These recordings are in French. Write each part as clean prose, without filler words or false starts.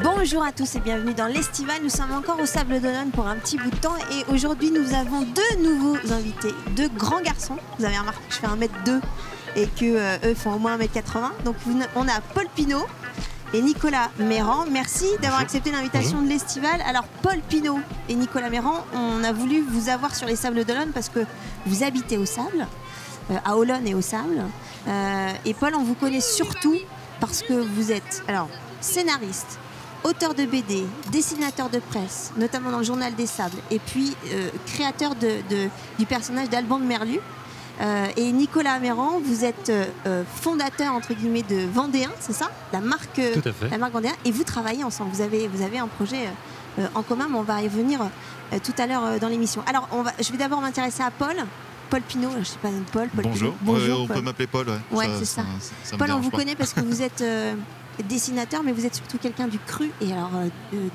Bonjour à tous et bienvenue dans l'Estival. Nous sommes encore au Sable d'Olonne pour un petit bout de temps et aujourd'hui nous avons deux nouveaux invités, deux grands garçons. Vous avez remarqué que je fais 1m2 et que eux font au moins 1m80. Donc on a Paul Pinault et Nicolas Mérand. Merci d'avoir accepté l'invitation de l'Estival. Alors Paul Pinault et Nicolas Mérand, on a voulu vous avoir sur les Sables d'Olonne parce que vous habitez au Sable, à Olonne et au Sable. Et Paul, on vous connaît surtout parce que vous êtes scénariste, auteur de BD, dessinateur de presse, notamment dans le Journal des Sables, et puis créateur du personnage d'Alban de Merlu. Et Nicolas Mérand, vous êtes fondateur entre guillemets de Vendéen, c'est ça, la marque Vendéen, et vous travaillez ensemble. Vous avez un projet en commun, mais on va y revenir tout à l'heure dans l'émission. Alors, je vais d'abord m'intéresser à Paul. Paul Pinault, je ne sais pas, Paul. Bonjour. Pinault. Bonjour, on Paul. peut m'appeler Paul. Ouais, c'est ça. Paul, on vous connaît parce que vous êtes dessinateur, mais vous êtes surtout quelqu'un du cru. Et alors,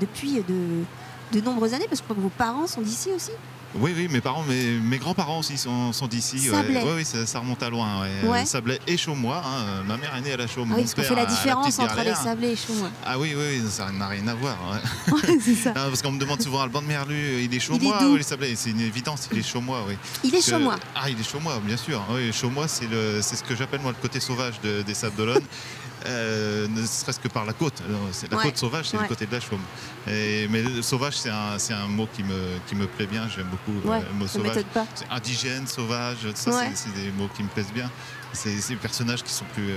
depuis de nombreuses années, parce que vos parents sont d'ici aussi. Oui, mes parents, mes grands-parents aussi sont d'ici. Sablé. Oui, ça remonte à loin. Ouais. Sablé et Chaumois. Ma mère est née à la Chaume. Ah oui, parce qu'on fait la différence entre les Sablés et Chaumois. Ah oui, ça n'a rien à voir. Ouais, c'est ça. Non, parce qu'on me demande souvent, Alban de Merlu, il est Chaumois ou les Sablés? C'est une évidence, il est Chaumois, oui. Il est Chaumois. Ah, il est Chaumois, bien sûr. Oui, Chaumois, c'est ce que j'appelle moi le côté sauvage des Sables d'Olonne. Ne serait-ce que par la côte. La côte sauvage, c'est le côté de la Chaume. Mais le sauvage, c'est un mot qui me plaît bien. J'aime beaucoup le mot sauvage. C'est indigène, sauvage, ça, c'est des mots qui me plaisent bien. C'est des personnages qui sont plus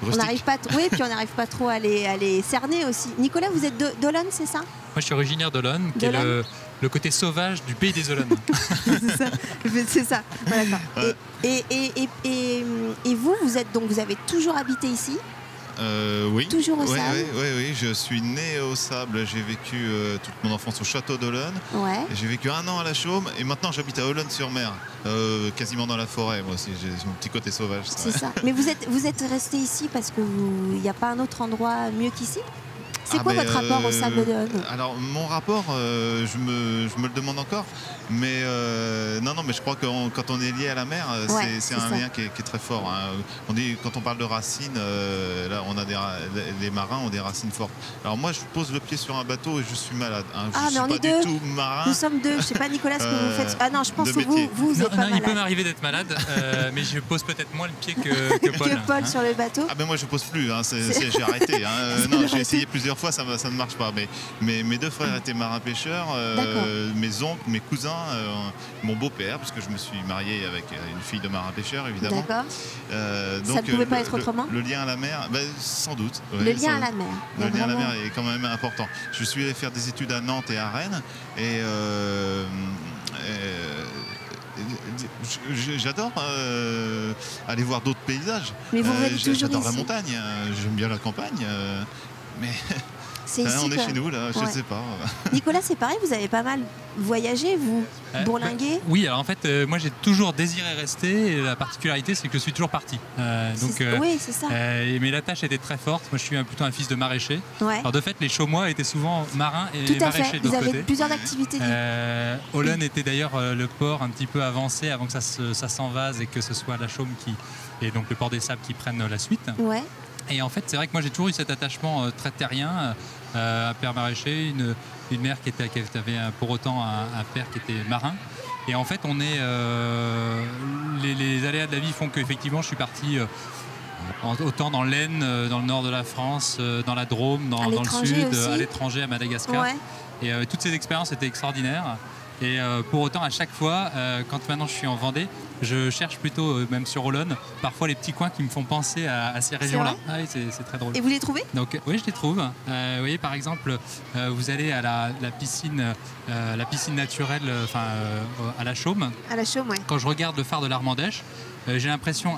rustiques. On n'arrive pas, puis on n'arrive pas trop à les cerner aussi. Nicolas, vous êtes d'Olonne, c'est ça? Moi, je suis originaire d'Olonne, qui est le côté sauvage du pays des Olonnes. C'est ça. Voilà. Ouais. Et vous avez toujours habité ici? Oui. Toujours au Sable? Oui, je suis né au Sable. J'ai vécu toute mon enfance au château d'Olonne. Ouais. J'ai vécu 1 an à la Chaume et maintenant j'habite à Olonne-sur-Mer, quasiment dans la forêt. Moi aussi, j'ai mon petit côté sauvage. C'est ça. Mais vous êtes resté ici parce qu'il n'y a pas un autre endroit mieux qu'ici? C'est quoi votre rapport au Sable d'Olonne? Alors mon rapport, je me le demande encore, mais non, mais je crois que quand on est lié à la mer, c'est un lien qui est très fort. Hein. Quand on parle de racines, là on a les marins ont des racines fortes. Alors moi je pose le pied sur un bateau et je suis malade. Hein. Je suis pas du tout marin. Nous sommes deux. Je sais pas Nicolas ce que vous faites. Ah non, je pense que vous êtes pas malade. Il peut m'arriver d'être malade, mais je pose peut-être moins le pied que Paul. Que Paul sur le bateau. Ah ben moi je pose plus. Hein. J'ai arrêté. Hein. Non, j'ai essayé plusieurs fois, ça ne marche pas. Mais mes deux frères étaient marins-pêcheurs, mes oncles, mes cousins, mon beau-père, parce que je me suis marié avec une fille de marin-pêcheur, évidemment. D'accord. Donc, ça ne pouvait pas être autrement? Le lien à la mer, sans doute. Le lien à la mer. Le lien à la mer est quand même important. Je suis allé faire des études à Nantes et à Rennes. Et j'adore aller voir d'autres paysages. Mais vous revenez toujours j'adore la ici. montagne, j'aime bien la campagne, mais c'est ici, on est chez nous là, je ne sais pas. Nicolas, c'est pareil, vous avez pas mal voyagé, vous, bourlingué? Oui, alors en fait, moi j'ai toujours désiré rester, et la particularité c'est que je suis toujours parti. Oui, c'est ça. Mais la tâche était très forte. Moi je suis plutôt un fils de maraîcher. Ouais. Alors de fait, les Chaumois étaient souvent marins et tout à maraîchers fait. de l'autre côté. Vous avez plusieurs activités. Olonne était d'ailleurs le port un petit peu avancé avant que ça s'envase et que ce soit la Chaume et donc le port des Sables qui prennent la suite. Ouais. Et en fait, c'est vrai que moi j'ai toujours eu cet attachement très terrien, un père maraîcher, une mère qui avait pour autant un père qui était marin. Et en fait, on est les aléas de la vie font qu'effectivement, je suis parti autant dans l'Aisne, dans le nord de la France, dans la Drôme, dans le sud, à l'étranger, à Madagascar. Ouais. Et toutes ces expériences étaient extraordinaires. Et pour autant, à chaque fois, quand maintenant je suis en Vendée, je cherche plutôt, même sur Olonne, parfois les petits coins qui me font penser à ces régions-là. Ah oui, c'est très drôle. Et vous les trouvez? Donc, oui, je les trouve. Vous voyez, par exemple, vous allez à la piscine naturelle, à la Chaume. À la Chaume, oui. Quand je regarde le phare de l'Armandèche, j'ai l'impression,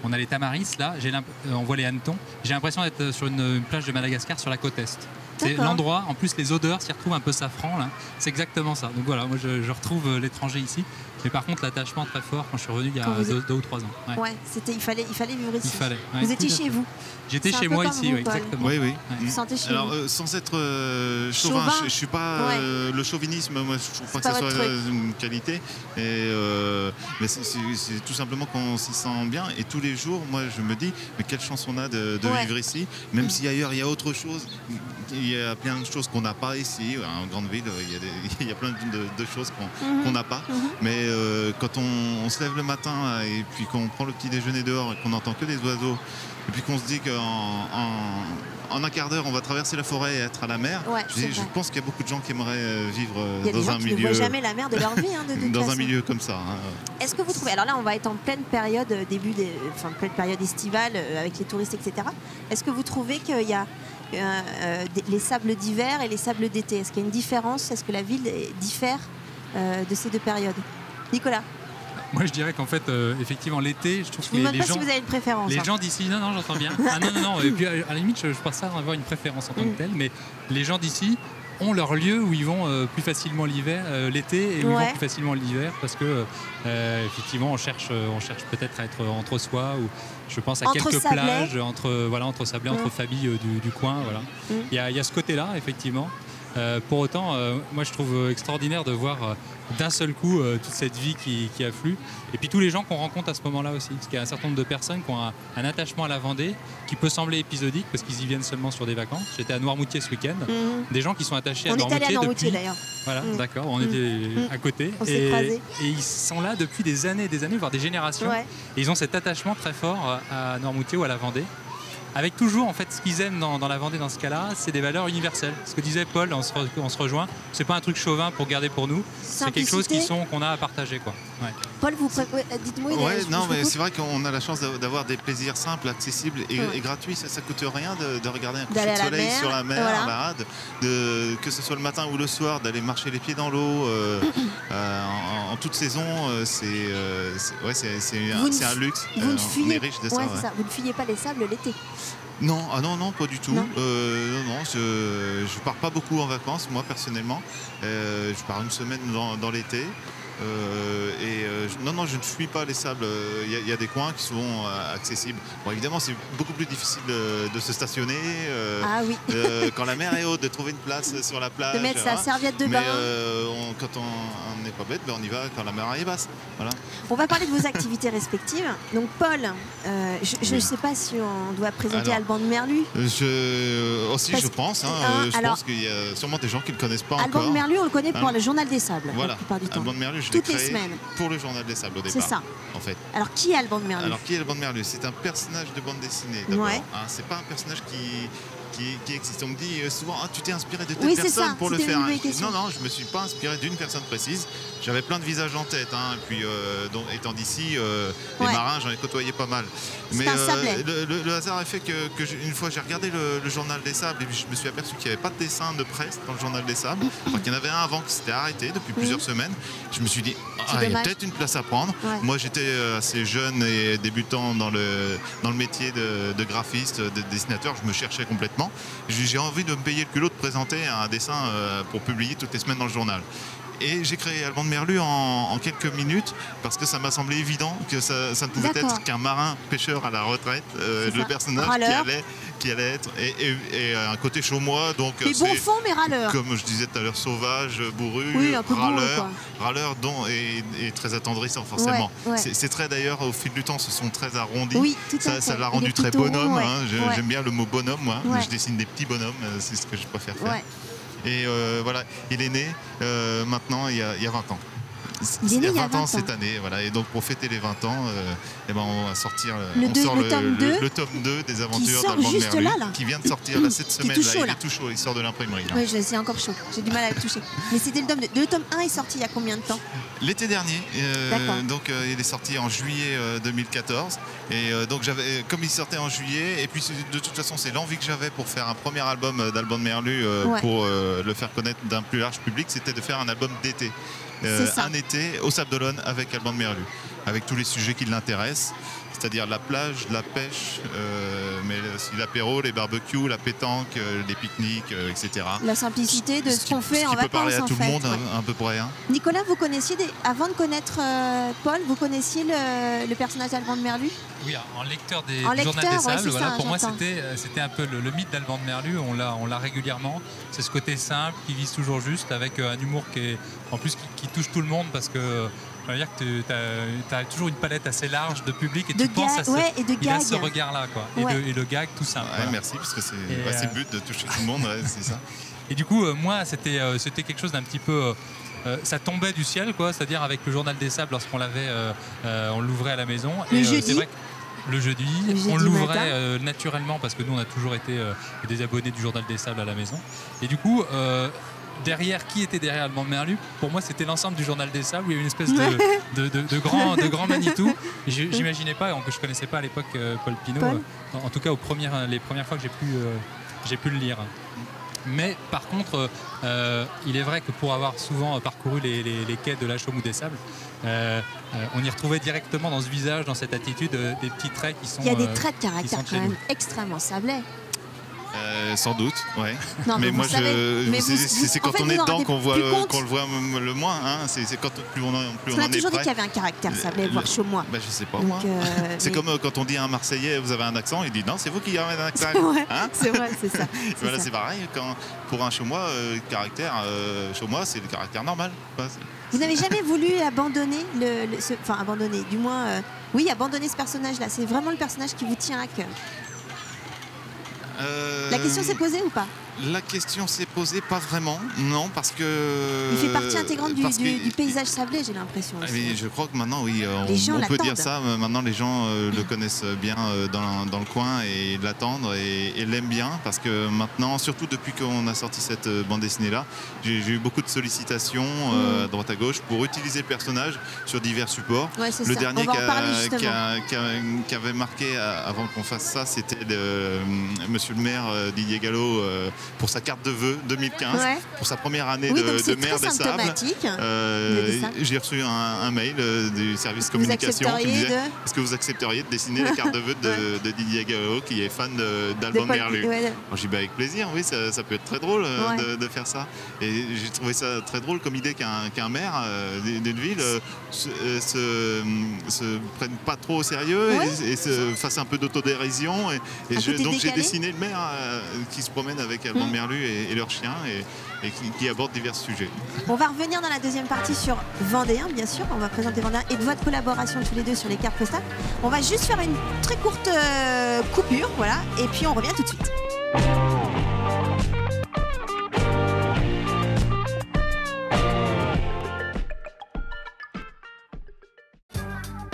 on a les tamaris là, on voit les hannetons, j'ai l'impression d'être sur une plage de Madagascar sur la côte est. C'est l'endroit, en plus les odeurs s'y retrouvent un peu safran là, c'est exactement ça. Donc voilà, moi je retrouve l'étranger ici. Mais par contre, l'attachement très fort quand je suis revenu il y a 2 ou 3 ans. Ouais, il fallait vivre ici. Ouais, vous étiez chez vous? J'étais chez moi ici, oui, exactement. Oui. Vous sentez chez Alors, vous? sans être chauvin, je ne suis pas le chauvinisme, moi je trouve pas que ça soit une qualité. Mais c'est c'est tout simplement qu'on s'y sent bien. Et tous les jours, moi, je me dis, mais quelle chance on a de vivre ici, même si ailleurs il y a autre chose. Il y a plein de choses qu'on n'a pas ici. En grande ville, il y a plein de choses qu'on n'a pas. Mais quand on se lève le matin et puis qu'on prend le petit déjeuner dehors et qu'on n'entend que des oiseaux, et puis qu'on se dit qu'en un quart d'heure, on va traverser la forêt et être à la mer. Je pense qu'il y a beaucoup de gens qui aimeraient vivre dans un milieu. Qui ne voient jamais la mer de leur vie, dans un milieu comme ça. Est-ce que vous trouvez, alors là, on va être en pleine période pleine période estivale avec les touristes, etc. Est-ce que vous trouvez qu'il y a les sables d'hiver et les sables d'été? Est-ce qu'il y a une différence? Est-ce que la ville diffère de ces deux périodes? Nicolas? Moi, je dirais qu'en fait, effectivement, l'été, je trouve que les gens... si vous avez une préférence. Les gens d'ici, non, j'entends bien. Non. Et puis, à la limite, je pense pas avoir une préférence en tant que telle, mais les gens d'ici ont leur lieu où ils vont plus facilement l'été et où ils vont plus facilement l'hiver parce que effectivement, on cherche peut-être à être entre soi ou je pense à entre quelques Sablé. Plages, entre Sablé, entre familles du coin. Voilà. Il y a ce côté-là, effectivement. Pour autant, moi je trouve extraordinaire de voir d'un seul coup toute cette vie qui afflue. Et puis tous les gens qu'on rencontre à ce moment-là aussi. Parce qu'il y a un certain nombre de personnes qui ont un attachement à la Vendée qui peut sembler épisodique parce qu'ils y viennent seulement sur des vacances. J'étais à Noirmoutier ce week-end. Des gens qui sont attachés à Noirmoutier. On est allé à Noirmoutier d'ailleurs. Voilà, d'accord. On était à côté. On s'est croisés. Et ils sont là depuis des années, voire des générations. Et ils ont cet attachement très fort à Noirmoutier ou à la Vendée. Avec toujours, en fait, ce qu'ils aiment dans la Vendée, dans ce cas-là, c'est des valeurs universelles. Ce que disait Paul, on se rejoint. C'est pas un truc chauvin pour garder pour nous. C'est quelque chose qu'on a à partager, quoi. Paul, dites-moi. Non, mais c'est vrai qu'on a la chance d'avoir des plaisirs simples, accessibles et gratuits. Ça coûte rien de regarder un coucher de soleil sur la mer, que ce soit le matin ou le soir, d'aller marcher les pieds dans l'eau. En toute saison, c'est un luxe. On est riche de ça. Vous ne fuyez pas les sables l'été? Non, pas du tout. Je pars pas beaucoup en vacances, moi personnellement. Je pars une semaine dans l'été. Je ne fuis pas les sables. Il y a des coins qui sont accessibles. Bon, évidemment, c'est beaucoup plus difficile de se stationner quand la mer est haute, de trouver une place sur la plage. De mettre sa serviette de bain. Mais quand on n'est pas bête, on y va quand la mer est basse. Voilà. On va parler de vos activités respectives. Donc, Paul, je ne sais pas si on doit présenter Alban de Merlu. Je pense. Je pense qu'il y a sûrement des gens qui ne le connaissent pas encore. Alban de Merlu, on le connaît pour le Journal des Sables. Voilà. La plupart du temps. Alban de Merlu, je toutes l'ai les créé semaines pour le Journal des Sables au départ. C'est ça. En fait. Alors qui est Alban de Merlu? Alban de Merlu, c'est un personnage de bande dessinée d'abord. C'est pas un personnage qui existe. On me dit souvent tu t'es inspiré de telle personne pour le faire. Non, je me suis pas inspiré d'une personne précise. J'avais plein de visages en tête. Et puis étant d'ici, les marins, j'en ai côtoyé pas mal. Mais le hasard a fait que une fois j'ai regardé le Journal des Sables et puis je me suis aperçu qu'il n'y avait pas de dessin de presse dans le Journal des Sables. Enfin, qu'il y en avait un avant qui s'était arrêté depuis plusieurs semaines. Je me suis dit il y a peut-être une place à prendre. Moi j'étais assez jeune et débutant dans le métier de graphiste, de dessinateur. Je me cherchais complètement. J'ai envie de me payer le culot de présenter un dessin pour publier toutes les semaines dans le journal. Et j'ai créé Alban de Merlu en quelques minutes parce que ça m'a semblé évident que ça ne pouvait être qu'un marin pêcheur à la retraite, le personnage qui allait être et un côté chaumois. Donc bon fond mais râleur. Comme je disais tout à l'heure, sauvage, bourru, râleur et très attendrissant forcément. Ces traits d'ailleurs au fil du temps se sont très arrondis. Oui, tout à fait. Ça l'a rendu très bonhomme. J'aime bien le mot bonhomme, moi. Je dessine des petits bonhommes, c'est ce que je préfère faire. Et voilà, il est né maintenant il y a 20 ans. Il y a 20 ans cette année, voilà. Et donc pour fêter les 20 ans, on va sortir le tome 2 des aventures d'Alban de Merlu qui vient de sortir cette semaine. Il est tout chaud, il sort de l'imprimerie. Oui, c'est encore chaud, j'ai du mal à le toucher. Mais c'était le tome 2. Le tome 1 est sorti il y a combien de temps? L'été dernier, donc il est sorti en juillet 2014. Et donc comme il sortait en juillet, et puis de toute façon c'est l'envie que j'avais pour faire un premier album d'Alban de Merlu pour le faire connaître d'un plus large public, c'était de faire un album d'été. Un été au Sable d'Olonne avec Alban de Merlu, avec tous les sujets qui l'intéressent, c'est-à-dire la plage, la pêche, mais aussi l'apéro, les barbecues, la pétanque, les pique-niques, etc. La simplicité de ce qu'on fait en vacances. Qui peut parler à tout le monde à peu près. Nicolas, vous connaissiez, avant de connaître Paul, vous connaissiez le personnage d'Alban de Merlu? Oui, en lecteur du Journal des Sables. Voilà, pour moi, c'était un peu le mythe d'Alban de Merlu. On l'a régulièrement. C'est ce côté simple qui vise toujours juste, avec un humour qui touche tout le monde parce que Ça veut dire que tu as toujours une palette assez large de public et de tu penses à ce regard-là. Et le gag, tout ça. Voilà. Merci, parce que c'est le but de toucher tout le monde, c'est ça. Et du coup, moi, c'était quelque chose d'un petit peu... ça tombait du ciel, quoi, c'est-à-dire avec le Journal des Sables, lorsqu'on on l'ouvrait à la maison. Le jeudi. C'est vrai que le jeudi on l'ouvrait naturellement parce que nous, on a toujours été des abonnés du Journal des Sables à la maison. Et du coup... qui était derrière Alban de Merlu? Pour moi, c'était l'ensemble du Journal des Sables où il y avait une espèce de grand Manitou. J'imaginais pas, que je connaissais pas à l'époque Paul Pinault, en tout cas les premières fois que j'ai pu le lire. Mais par contre, il est vrai que pour avoir souvent parcouru les quais de la Chaume ou des Sables, on y retrouvait directement dans ce visage, dans cette attitude, des petits traits qui sont... Il y a des traits de caractère quand même extrêmement sablés. Sans doute, ouais. Non, mais moi, c'est quand on est dedans qu'on le voit le moins. Hein. C'est quand plus on en est près. On a toujours dit qu'il y avait un caractère sablé, voire chaumois. Bah, je sais pas, moi. C'est comme quand on dit à un Marseillais, vous avez un accent, il dit non, c'est vous qui avez un accent. C'est vrai, c'est ça. Voilà, c'est pareil. Pour un chaumois, caractère chaumois, c'est le caractère normal. Vous n'avez jamais voulu abandonner abandonner, du moins, abandonner ce personnage-là. C'est vraiment le personnage qui vous tient à cœur. La question s'est posée ou pas? La question s'est posée, pas vraiment, non, parce que... Il fait partie intégrante du paysage sablé, j'ai l'impression. Mais je crois que maintenant, oui, on peut dire ça. Maintenant, les gens le connaissent bien dans le coin et l'attendent et l'aiment bien, parce que maintenant, surtout depuis qu'on a sorti cette bande dessinée-là, j'ai eu beaucoup de sollicitations à droite à gauche pour utiliser le personnage sur divers supports. Ouais, le dernier qui avait marqué avant qu'on fasse ça, c'était Monsieur le maire Didier Gallo pour sa carte de vœux 2015, pour sa première année de maire des Sables. J'ai reçu un mail du service communication qui me disait est-ce que vous accepteriez de dessiner la carte de vœux de Didier Gallo qui est fan d'Alban de Merlu. J'ai dit avec plaisir, oui, ça peut être très drôle de faire ça. Et j'ai trouvé ça très drôle comme idée qu'un maire d'une ville se prenne pas trop au sérieux et se fasse un peu d'autodérision. Donc j'ai dessiné le maire qui se promène avec Alban de Merlu et leurs chiens et qui aborde divers sujets. On va revenir dans la deuxième partie sur Vendéen, bien sûr. On va présenter Vendéen et de votre collaboration tous les deux sur les cartes postales. On va juste faire une très courte coupure, voilà, et puis on revient tout de suite.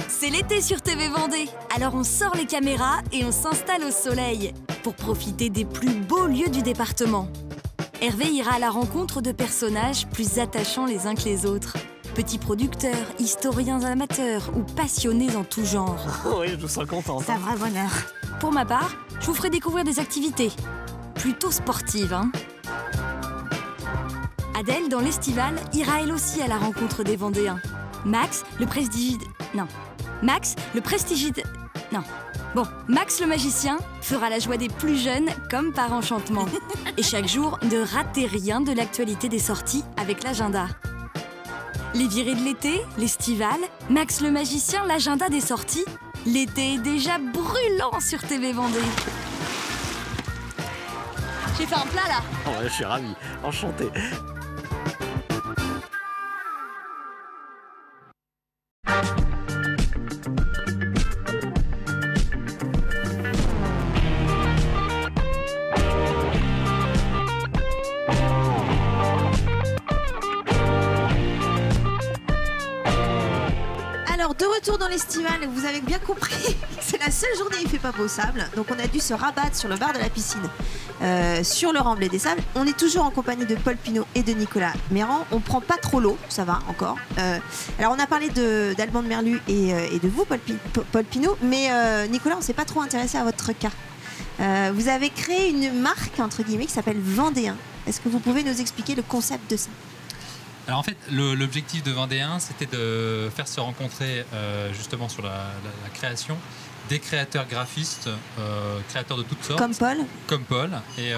C'est l'été sur TV Vendée, alors on sort les caméras et on s'installe au soleil pour profiter des plus beaux lieux du département. Hervé ira à la rencontre de personnages plus attachants les uns que les autres. Petits producteurs, historiens amateurs ou passionnés en tout genre. Oui, je vous sens contente. C'est un vrai bonheur. Pour ma part, je vous ferai découvrir des activités plutôt sportives. Hein. Adèle, dans l'Estival, ira elle aussi à la rencontre des Vendéens. Max, le magicien, fera la joie des plus jeunes comme par enchantement. Et chaque jour, ne ratez rien de l'actualité des sorties avec l'agenda. Les virées de l'été, l'Estival, Max le magicien, l'agenda des sorties. L'été est déjà brûlant sur TV Vendée. J'ai fait un plat là. Oh, je suis ravi, enchanté. De retour dans l'Estival, vous avez bien compris, c'est la seule journée où il ne fait pas beau sable, donc on a dû se rabattre sur le bar de la piscine, sur le remblai des sables. On est toujours en compagnie de Paul Pinault et de Nicolas Mérand. On prend pas trop l'eau, ça va encore. Alors on a parlé d'Alban de Merlu et de vous, Paul Pinault, mais Nicolas, on ne s'est pas trop intéressé à votre cas. Vous avez créé une marque, entre guillemets, qui s'appelle Vendéen. Est-ce que vous pouvez nous expliquer le concept de ça ? Alors en fait, l'objectif de Vendéen, c'était de faire se rencontrer justement sur la création des créateurs graphistes, créateurs de toutes sortes. Comme Paul. Et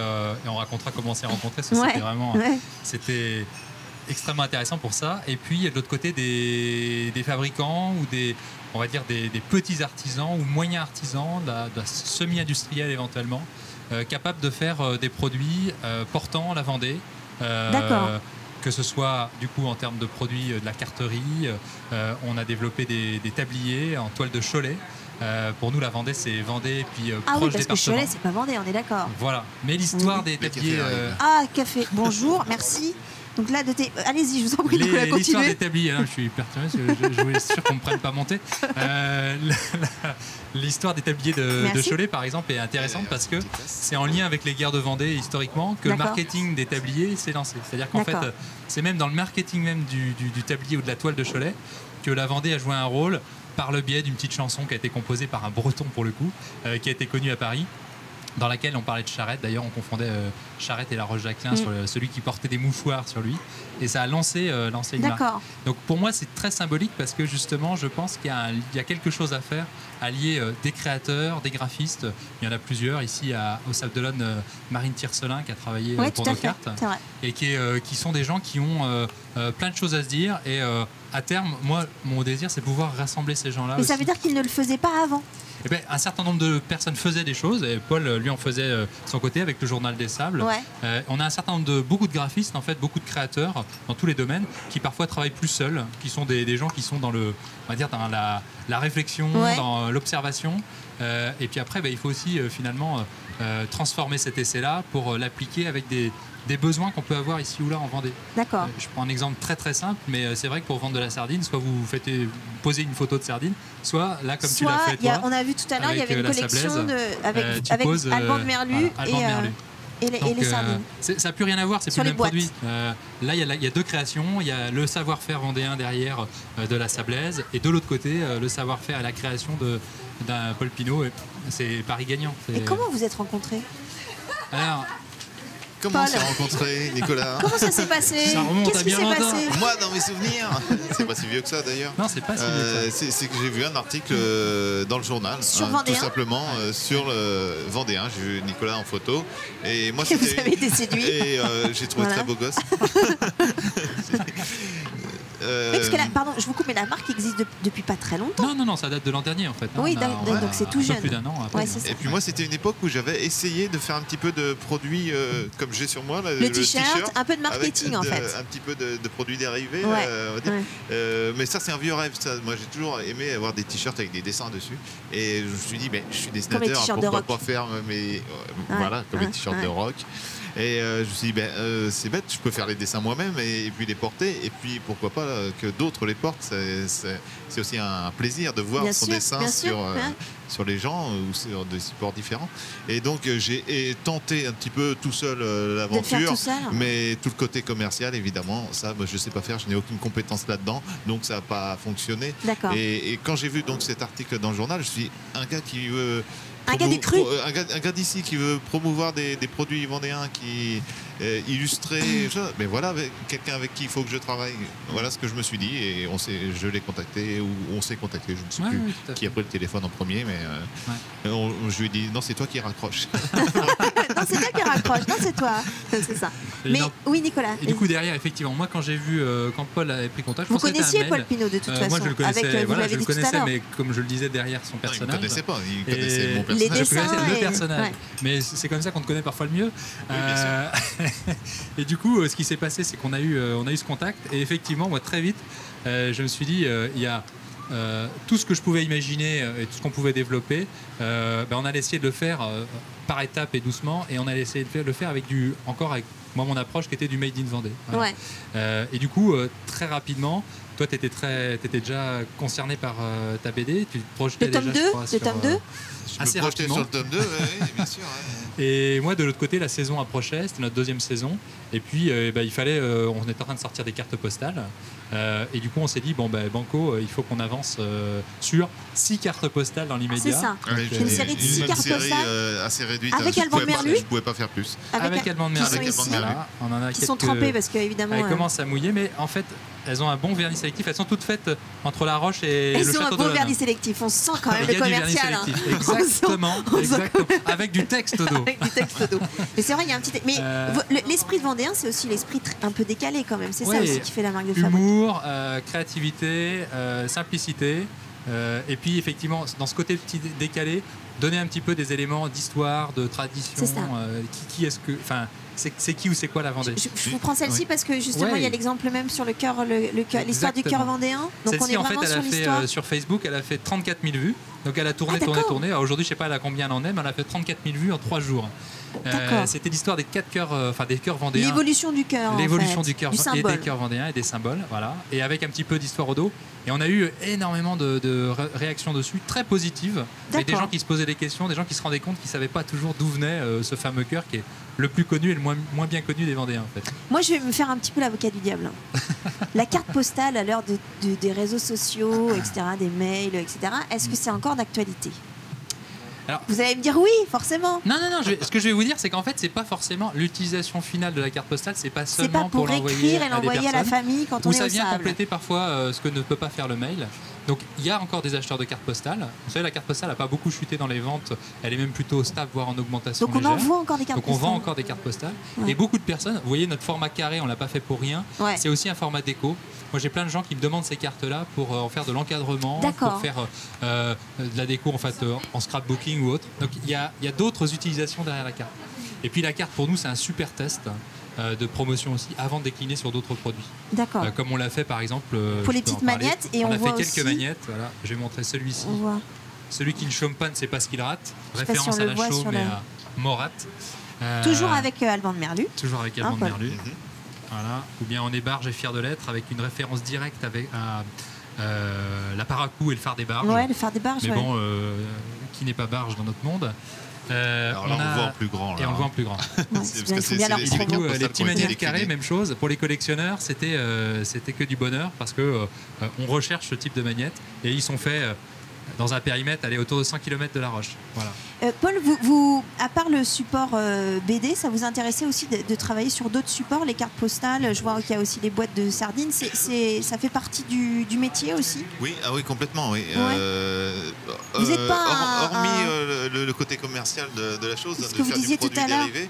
on racontera comment on s'est rencontrés. C'était extrêmement intéressant pour ça. Et puis de l'autre côté, des fabricants ou des petits artisans ou moyens artisans, de la semi-industrielle éventuellement, capables de faire des produits portant la Vendée. D'accord. que ce soit du coup en termes de produits de la carterie, on a développé des tabliers en toile de Cholet. Pour nous, la Vendée, c'est Vendée, puis proche parce département. que Cholet, c'est pas Vendée, on est d'accord. Voilà. Mais l'histoire des tabliers... café. Bonjour, merci. Donc là, allez-y, je vous en prie, Nicolas, continuez. L'histoire des tabliers, je suis perturbé, je voulais être sûr qu'on ne me prenne pas monter. L'histoire des tabliers de Cholet, par exemple, est intéressante parce que c'est en lien avec les guerres de Vendée, historiquement, que le marketing des tabliers s'est lancé. C'est-à-dire qu'en fait, c'est même dans le marketing même du tablier ou de la toile de Cholet que la Vendée a joué un rôle par le biais d'une petite chanson qui a été composée par un Breton, pour le coup, qui a été connue à Paris, dans laquelle on parlait de charrette. D'ailleurs, on confondait charrette et la Roche-Jacquelin sur celui qui portait des mouchoirs sur lui. Et ça a lancé une marque. Donc pour moi, c'est très symbolique parce que justement, je pense qu'il y a quelque chose à faire, à lier des créateurs, des graphistes. Il y en a plusieurs. Ici, au Sable d'Olonne, Marine Tiercelin qui a travaillé pour nos cartes. Et qui sont des gens qui ont plein de choses à se dire. Et à terme, moi, mon désir, c'est de pouvoir rassembler ces gens-là. Mais ça veut dire qu'ils ne le faisaient pas avant. Eh bien, un certain nombre de personnes faisaient des choses, et Paul, lui, en faisait de son côté avec le Journal des Sables. On a un certain nombre beaucoup de graphistes, en fait, beaucoup de créateurs dans tous les domaines, qui parfois travaillent plus seuls, qui sont des gens qui sont dans on va dire, dans la réflexion, dans l'observation. Et puis après, il faut aussi finalement transformer cet essai-là pour l'appliquer avec des besoins qu'on peut avoir ici ou là en Vendée. D'accord. Je prends un exemple très très simple, mais c'est vrai que pour vendre de la sardine, soit vous posez une photo de sardine, soit là comme tu l'as fait toi. On a vu tout à l'heure, il y avait une collection avec Alban de Merlu et les sardines. Ça n'a plus rien à voir, c'est plus le même produit. Là, il y a deux créations. Il y a le savoir-faire vendéen derrière de la sablaise, et de l'autre côté, le savoir-faire et la création d'un Paul Pinault. C'est Paris gagnant. Et comment vous êtes rencontrés? Alors, comment on s'est rencontrés, Nicolas? Comment ça s'est passé? Ça remonte à bien longtemps. Moi, dans mes souvenirs, c'est pas si vieux que ça d'ailleurs. Non, c'est pas si vieux que ça. C'est que j'ai vu un article dans le journal, tout simplement, sur le Vendéen. J'ai vu Nicolas en photo. Et moi, vous avez été séduit. Et j'ai trouvé très beau gosse. Parce que pardon, je vous coupe, mais la marque existe depuis pas très longtemps. Non, ça date de l'an dernier en fait. Oui, donc c'est tout jeune. Plus d'un an après. Et puis moi, c'était une époque où j'avais essayé de faire un petit peu de produits comme j'ai sur moi. Là, le t-shirt, un peu de marketing en fait. Un petit peu de produits dérivés. Mais ça, c'est un vieux rêve. Ça. Moi, j'ai toujours aimé avoir des t-shirts avec des dessins dessus. Et je me suis dit, je suis dessinateur, pourquoi pas faire comme les t-shirts de rock. Et je me suis dit, c'est bête, je peux faire les dessins moi-même et puis les porter. Et puis pourquoi pas que d'autres les portent. C'est aussi un plaisir de voir son dessin sur les gens ou sur des supports différents. Et donc j'ai tenté un petit peu tout seul l'aventure. Mais tout le côté commercial, évidemment, ça, je ne sais pas faire. Je n'ai aucune compétence là-dedans. Donc ça n'a pas fonctionné. Et quand j'ai vu donc cet article dans le journal, je suis un gars qui veut... Un gars du cru. Un gars d'ici qui veut promouvoir des produits vendéens, qui illustrer. Mais voilà, quelqu'un avec qui il faut que je travaille. Voilà ce que je me suis dit. Et je l'ai contacté, ou on s'est contacté, je ne sais plus qui a pris le téléphone en premier. Mais je lui ai dit, non, c'est toi qui raccroche. Non, c'est toi qui raccroche. Non, c'est toi. C'est ça. Mais oui, Nicolas. Et du coup, derrière, effectivement, moi, quand j'ai vu, quand Paul avait pris contact, vous connaissiez Paul Pinault de toute façon. Moi, je le connaissais, je le connaissais, mais comme je le disais derrière son personnage. Il ne connaissait pas, il connaissait mon personnage. Les dessins, le personnage. Mais c'est comme ça qu'on te connaît parfois le mieux. Et du coup, ce qui s'est passé, c'est qu'on a eu ce contact. Et effectivement, moi, très vite, je me suis dit, il y a tout ce que je pouvais imaginer et tout ce qu'on pouvait développer. On allait essayer de le faire par étapes et doucement. Et on allait essayer de le faire avec moi, mon approche qui était du Made in Vendée. Voilà. Et du coup, très rapidement, toi, tu étais déjà concerné par ta BD. Tu te projetais déjà, je crois, le tome 2 assez rapidement. Sur le tome 2, oui, bien sûr. Et moi, de l'autre côté, la saison approchait, c'était notre deuxième saison. Et puis, il fallait, on était en train de sortir des cartes postales. Et du coup, on s'est dit, Banco, il faut qu'on avance sur 6 cartes postales dans l'immédiat. C'est ça. Une série de 6 cartes postales. Assez réduite. Avec Alban de Merlu. Je ne pouvais pas faire plus. Avec Alban de Merlu. On en a qui sont trempées parce qu'évidemment. Elles commencent à mouiller, mais en fait, elles ont un bon vernis sélectif. Elles sont toutes faites entre La Roche et le Château d'Olonne. Elles ont un bon vernis sélectif. On sent quand même le commercial. Exactement. Avec du texte d'eau. Avec du texte d'eau. Mais c'est vrai, il y a un petit. Mais l'esprit de Vendéen, c'est aussi l'esprit un peu décalé quand même. C'est ça aussi qui fait la marque de fabrique. Humour, créativité, simplicité. Et puis effectivement, dans ce côté petit décalé, donner un petit peu des éléments d'histoire, de tradition. C'est ça. Qui est-ce que. Enfin, c'est qui ou c'est quoi la Vendée? Je vous prends celle-ci parce que justement il y a l'exemple même sur le cœur, l'histoire du cœur vendéen. Donc on est en fait, vraiment sur l'histoire. Sur Facebook, elle a fait 34 000 vues. Donc elle a tourné. Alors aujourd'hui, je sais pas elle a combien elle en est, mais elle a fait 34 000 vues en 3 jours. C'était l'histoire des 4 cœurs, des cœurs vendéens. L'évolution du cœur. L'évolution du cœur et des cœurs vendéens et des symboles, voilà. Et avec un petit peu d'histoire au dos. Et on a eu énormément de réactions dessus, très positives. Et des gens qui se posaient des questions, des gens qui se rendaient compte qu'ils ne savaient pas toujours d'où venait ce fameux cœur qui est le plus connu et le moins bien connu des Vendéens en fait. Moi je vais me faire un petit peu l'avocat du diable. La carte postale à l'heure des réseaux sociaux, etc., des mails, etc., est-ce que c'est encore d'actualité? Alors, vous allez me dire oui, forcément. Non. Ce que je vais vous dire, c'est qu'en fait, c'est pas forcément l'utilisation finale de la carte postale. C'est pas seulement pour écrire et l'envoyer à la famille quand on est au sable. Ça vient compléter parfois ce que ne peut pas faire le mail. Donc, il y a encore des acheteurs de cartes postales. Vous savez, la carte postale n'a pas beaucoup chuté dans les ventes. Elle est même plutôt stable, voire en augmentation légère. Donc, on envoie encore des cartes postales. Donc, on vend encore des cartes postales. Ouais. Et beaucoup de personnes, vous voyez, notre format carré, on l'a pas fait pour rien. Ouais. C'est aussi un format déco. Moi, j'ai plein de gens qui me demandent ces cartes-là pour en faire de l'encadrement, pour faire de la déco en fait en scrapbooking ou autre. Donc, il y a d'autres utilisations derrière la carte. Et puis, la carte, pour nous, c'est un super test de promotion aussi, avant de décliner sur d'autres produits. D'accord. Comme on l'a fait, par exemple... pour les petites magnettes. Et on a voit fait quelques aussi... magnettes. Voilà. Je vais montrer celui-ci. Celui qui ne chôme pas ne sait pas ce qu'il rate. Référence si à la chaume et à Morat. Toujours avec Alban de Merlu. Toujours avec Alban de Merlu. Voilà. Ou bien On est barge et fier de l'être, avec une référence directe avec la Paracou et le phare des barges. Ouais, le phare des barges. Mais bon, qui n'est pas barge dans notre monde. Alors là, on le voit en plus grand. Là, et on le voit en plus grand. Les petits magnettes carrés, même chose. Pour les collectionneurs, c'était que du bonheur parce que on recherche ce type de magnettes et ils sont faits dans un périmètre autour de 100 km de La Roche. Voilà. Paul, vous, à part le support BD, ça vous intéressait aussi de travailler sur d'autres supports, les cartes postales? Je vois qu'il y a aussi les boîtes de sardines. Ça fait partie du métier aussi? Oui, complètement. Oui. Ouais. Vous n'êtes pas hormis le côté commercial de la chose, de faire du produit dérivé,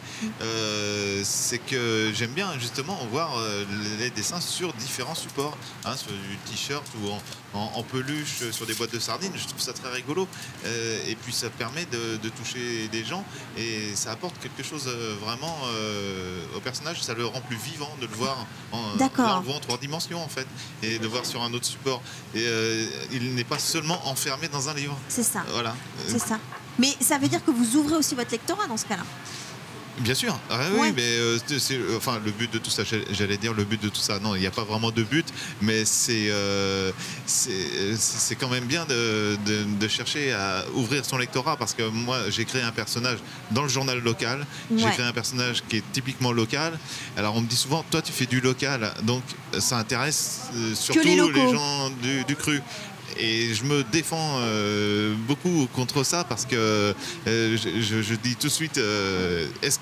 c'est que j'aime bien justement voir les dessins sur différents supports, sur du t-shirt ou en peluche, sur des boîtes de sardines. Je trouve ça très rigolo. Et puis ça permet de toucher des gens et ça apporte quelque chose vraiment au personnage. Ça le rend plus vivant de le voir en 3 dimensions en fait, et de voir sur un autre support. Et il n'est pas seulement enfermé dans un livre. C'est ça. Voilà. C'est ça. Mais ça veut dire que vous ouvrez aussi votre lectorat dans ce cas-là? Bien sûr, oui, mais enfin le but de tout ça, j'allais dire le but de tout ça. Non, il n'y a pas vraiment de but, mais c'est quand même bien de chercher à ouvrir son lectorat parce que moi j'ai créé un personnage dans le journal local, j'ai créé un personnage qui est typiquement local. Alors on me dit souvent, toi tu fais du local, donc ça intéresse surtout les gens du cru. Et je me défends beaucoup contre ça parce que je dis tout de suite est-ce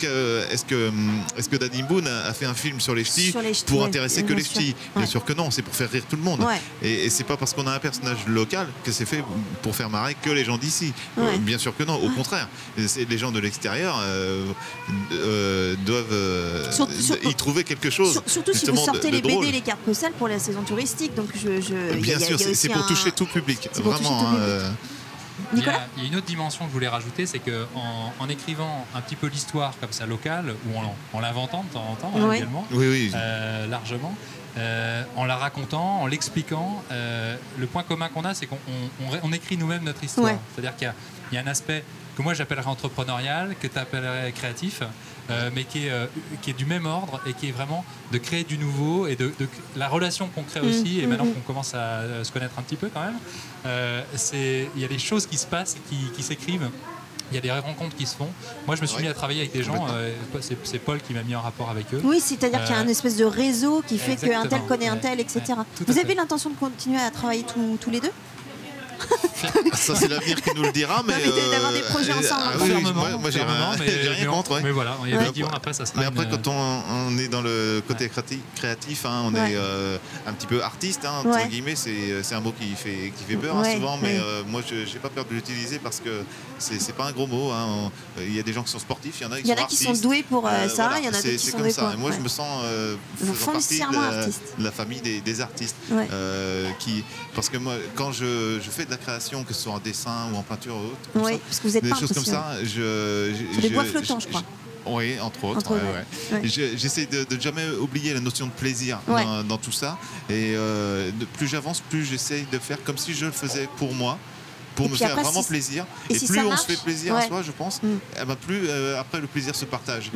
que Danny Boone a fait un film sur les ch'tis pour intéresser que les ch'tis? Bien sûr que non, c'est pour faire rire tout le monde. Et c'est pas parce qu'on a un personnage local que c'est fait pour faire marrer que les gens d'ici. Bien sûr que non, au contraire. Les gens de l'extérieur doivent y trouver quelque chose. Surtout si vous sortez les BD, les cartes postales pour la saison touristique. Donc bien sûr, c'est pour toucher tout public, vraiment. Il y a une autre dimension que je voulais rajouter, c'est qu'en écrivant un petit peu l'histoire comme ça locale, ou en l'inventant de temps en temps également, largement, en la racontant, en l'expliquant, le point commun qu'on a, c'est qu'on écrit nous-mêmes notre histoire. C'est-à-dire qu'il y a un aspect que moi j'appellerais entrepreneurial, que tu appellerais créatif, mais qui est du même ordre et qui est vraiment de créer du nouveau et de la relation qu'on crée aussi. Et maintenant qu'on commence à se connaître un petit peu quand même, il y a des choses qui se passent et qui s'écrivent. Il y a des rencontres qui se font. Moi, je me suis mis à travailler avec des gens. C'est Paul qui m'a mis en rapport avec eux. Oui, c'est-à-dire qu'il y a une espèce de réseau qui fait qu'un tel connaît un tel, etc. Vous avez l'intention de continuer à travailler tous les deux? Ça c'est l'avenir qui nous le dira, mais d'avoir des projets ensemble. Moi j'ai rien contre. Mais voilà, effectivement après ça sera. Mais après quand on est dans le côté créatif, on est un petit peu artiste, entre guillemets, c'est un mot qui fait peur souvent, mais moi j'ai pas peur de l'utiliser parce que c'est pas un gros mot. Il y a des gens qui sont sportifs, il y en a qui sont doués pour ça, il y en a d'autres qui sont doués pour. Moi je me sens faisant partie de la famille des artistes, parce que moi quand je fais de la création, que ce soit en dessin ou en peinture ou autre, parce que vous êtes des choses comme ça, des bois flottants, je crois. Oui, entre autres. J'essaie de jamais oublier la notion de plaisir dans tout ça. Et plus j'avance, plus j'essaye de faire comme si je le faisais pour moi, pour me faire vraiment plaisir. Et plus on se fait plaisir à soi, je pense, plus après le plaisir se partage.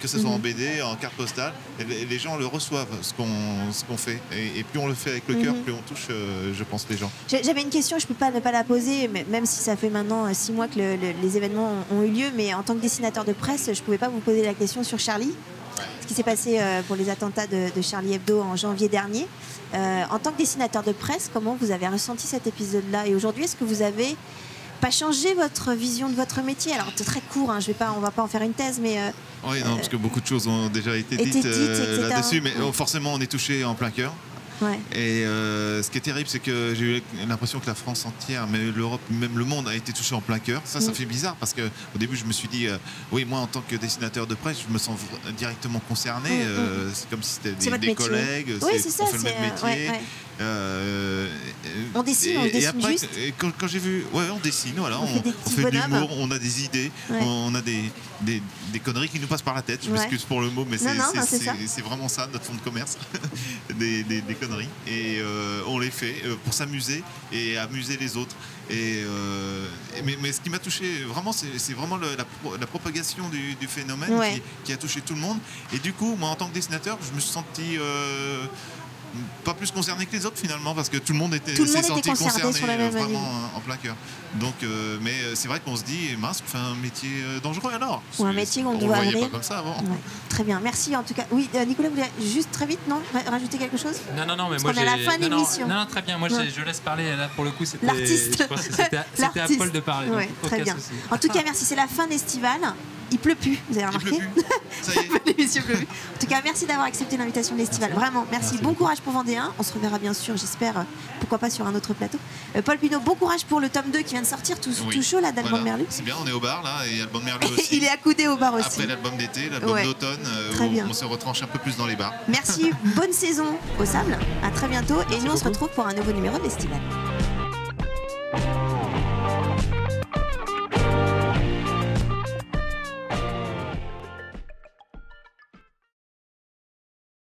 Que ce soit en BD, en carte postale, les gens le reçoivent, ce qu'on fait. Et plus on le fait avec le cœur, plus on touche, je pense, les gens. J'avais une question, je ne peux pas ne pas la poser, même si ça fait maintenant 6 mois que les événements ont eu lieu, mais en tant que dessinateur de presse, je ne pouvais pas vous poser la question sur Charlie. Ce qui s'est passé pour les attentats de Charlie Hebdo en janvier dernier. En tant que dessinateur de presse, comment vous avez ressenti cet épisode-là? Et aujourd'hui, est-ce que vous avez pas changé votre vision de votre métier? Alors, c'est très court, hein, on ne va pas en faire une thèse, mais... oui, non, parce que beaucoup de choses ont déjà été dites là-dessus, mais forcément, on est touché en plein cœur. Et ce qui est terrible, c'est que j'ai eu l'impression que la France entière, mais l'Europe, même le monde, a été touché en plein cœur. Ça fait bizarre parce qu'au début, je me suis dit, oui, moi, en tant que dessinateur de presse, je me sens directement concerné. C'est comme si c'était des collègues, on fait le même métier. On dessine, et après, juste. Quand j'ai vu, on dessine, voilà, on fait de l'humour, on a des idées, on a des conneries qui nous passent par la tête. Je m'excuse pour le mot, mais c'est vraiment ça, notre fonds de commerce, des conneries. Et on les fait pour s'amuser et amuser les autres. Mais ce qui m'a touché vraiment, c'est vraiment la propagation du phénomène qui a touché tout le monde. Et du coup, moi, en tant que dessinateur, je me suis senti pas plus concerné que les autres finalement, parce que tout le monde s'est senti concerné vraiment en plein cœur. Donc, mais c'est vrai qu'on se dit, mince, on fait un métier dangereux alors. Ou un métier qu'on doit voyait pas comme ça avant. Très bien, merci en tout cas. Oui, Nicolas, vous voulez juste très vite, non, rajouter quelque chose? Non, mais moi j'ai... à la fin de l'émission. Non, très bien, moi je laisse parler, là pour le coup, c'était... L'artiste. Je pense que c'était à Paul de parler. Très bien. En tout cas, merci, c'est la fin d'Estival. Il pleut plus, vous avez remarqué? Ça y est. En tout cas, merci d'avoir accepté l'invitation de l'Estival. Vraiment, merci. Bon courage pour Vendéen. On se reverra bien sûr, j'espère, pourquoi pas sur un autre plateau. Paul Pinault, bon courage pour le tome 2 qui vient de sortir, tout chaud là, d'Alban de Merlu. C'est bien, on est au bar là, et Alban de Merlu aussi. Il est accoudé au bar aussi. Après l'album d'été, l'album d'automne, on se retranche un peu plus dans les bars. Merci, bonne saison au Sable. À très bientôt. Et nous, on se retrouve pour un nouveau numéro de l'Estival.